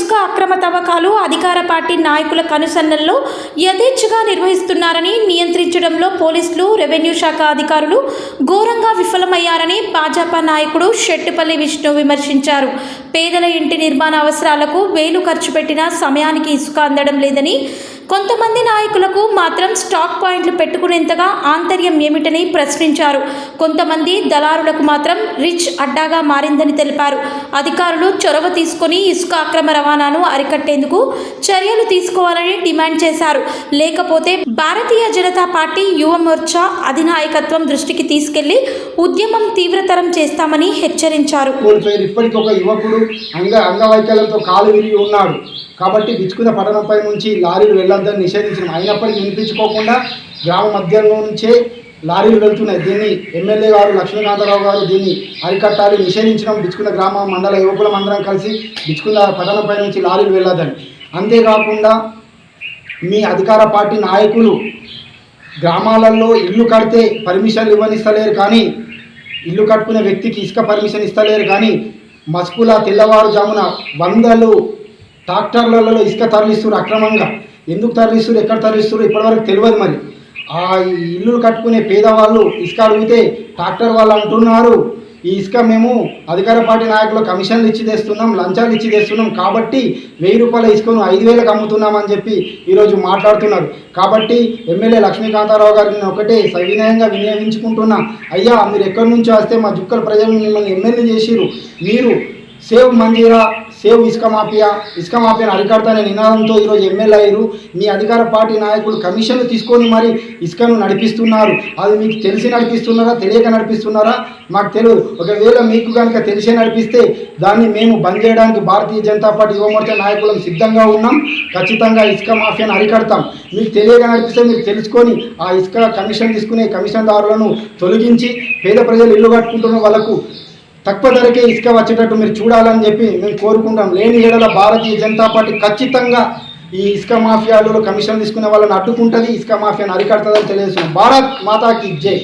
ఇసుక అక్రమ తవ్వకాలు అధికార పార్టీ నాయకుల కనుసన్నల్లో యథేచ్ఛగా నిర్వహిస్తున్నారని, నియంత్రించడంలో పోలీసులు, రెవెన్యూ శాఖ అధికారులు ఘోరంగా విఫలమయ్యారని భాజపా నాయకుడు షెట్టిపల్లి విష్ణు విమర్శించారు. పేదల ఇంటి నిర్మాణ అవసరాలకు వేలు ఖర్చు పెట్టినా సమయానికి ఇసుక అందడం లేదని, కొంతమంది నాయకులకు మాత్రం స్టాక్ పాయింట్లు పెట్టుకునేంతగా ఆంతర్యం ఏమిటని ప్రశ్నించారు. కొంతమంది దళారులకు మాత్రం రిచ్ అడ్డాగా మారిందని తెలిపారు. అధికారులు చొరవ తీసుకొని ఇసుక అక్రమ రవాణాను అరికట్టేందుకు చర్యలు తీసుకోవాలని డిమాండ్ చేశారు. లేకపోతే భారతీయ జనతా పార్టీ యువ మోర్చా అధినాయకత్వం దృష్టికి తీసుకెళ్లి ఉద్యమం తీవ్రతరం చేస్తామని హెచ్చరించారు. ఇప్పటికీ ఒక యువకుడు అంగవైకల్యంతో కాలు విరిగి ఉన్నాడు కాబట్టి బిచ్చుకున్న పట్టణంపై నుంచి లారీలు వెళ్లొద్దని నిషేధించడం అయినప్పటికీ వినిపించుకోకుండా గ్రామ మధ్యంలో నుంచే లారీలు వెళ్తున్నాయి. దీన్ని ఎమ్మెల్యే గారు లక్ష్మీకాంతారావు గారు దీన్ని అరికట్టాలి, నిషేధించడం. బిచ్చుకున్న గ్రామ మండల యువకులం అందరం కలిసి బిచ్చుకున్న పట్టణంపై నుంచి లారీలు వెళ్ళొద్దని. అంతేకాకుండా మీ అధికార పార్టీ నాయకులు గ్రామాలలో ఇల్లు కడితే పర్మిషన్లు ఇవ్వనిస్తలేరు, కానీ ఇల్లు కట్టుకునే వ్యక్తికి ఇసుక పర్మిషన్ ఇస్తలేరు. కానీ మస్కుల తెల్లవారుజామున వందలు ట్రాక్టర్లలో ఇసుక తరలిస్తున్నారు అక్రమంగా. ఎందుకు తరలిస్తున్నారు, ఎక్కడ తరలిస్తున్నారు ఇప్పటివరకు తెలియదు. మరి ఆ ఇల్లు కట్టుకునే పేదవాళ్ళు ఇసుక అడిగితే ట్రాక్టర్ వాళ్ళు అంటున్నారు, ఈ ఇసుక మేము అధికార పార్టీ నాయకులు కమిషన్లు ఇచ్చి తెస్తున్నాం, లంచాలు ఇచ్చి తెస్తున్నాం, కాబట్టి 1000 రూపాయల ఇసుకను 5000కు అమ్ముతున్నామని చెప్పి ఈరోజు మాట్లాడుతున్నారు. కాబట్టి ఎమ్మెల్యే లక్ష్మీకాంతారావు గారిని ఒకటే సవినయంగా వినియోగించుకుంటున్నా, అయ్యా మీరు ఎక్కడి నుంచో వస్తే మా జుక్కల ప్రజలు మిమ్మల్ని ఎమ్మెల్యే చేసిరు, మీరు సేవ్ మంజీరా, సేవ్ ఇసుక మాఫియాను అరికడతానే నినాదంతో ఈరోజు ఎమ్మెల్యే అయ్యారు. మీ అధికార పార్టీ నాయకులు కమిషన్లు తీసుకొని మరి ఇసుకను నడిపిస్తున్నారు. అది మీకు తెలిసి నడిపిస్తున్నారా, తెలియక నడిపిస్తున్నారా మాకు తెలియదు. ఒకవేళ మీకు కనుక తెలిసే నడిపిస్తే దాన్ని మేము బంద్ చేయడానికి భారతీయ జనతా పార్టీ యువ మోర్చా నాయకులం సిద్ధంగా ఉన్నాం. ఖచ్చితంగా ఇసుక మాఫియాను అరికడతాం. మీకు తెలియక నడిపిస్తే మీరు తెలుసుకొని ఆ ఇసుక కమిషన్ తీసుకునే కమిషన్దారులను తొలగించి పేద ప్రజలు ఇల్లు కట్టుకుంటున్న వాళ్ళకు తక్కువ ధరకే ఇసుక వచ్చేటట్టు మీరు చూడాలని చెప్పి మేము కోరుకుంటాం. లేని ఏడల భారతీయ జనతా పార్టీ ఖచ్చితంగా ఈ ఇసుక మాఫియాలలో కమిషన్ తీసుకునే వాళ్ళని అడ్డుకుంటుంది, ఇసుక మాఫియాను అరికడుతుందని తెలియజేస్తున్నాం. భారత్ మాతాకి జై.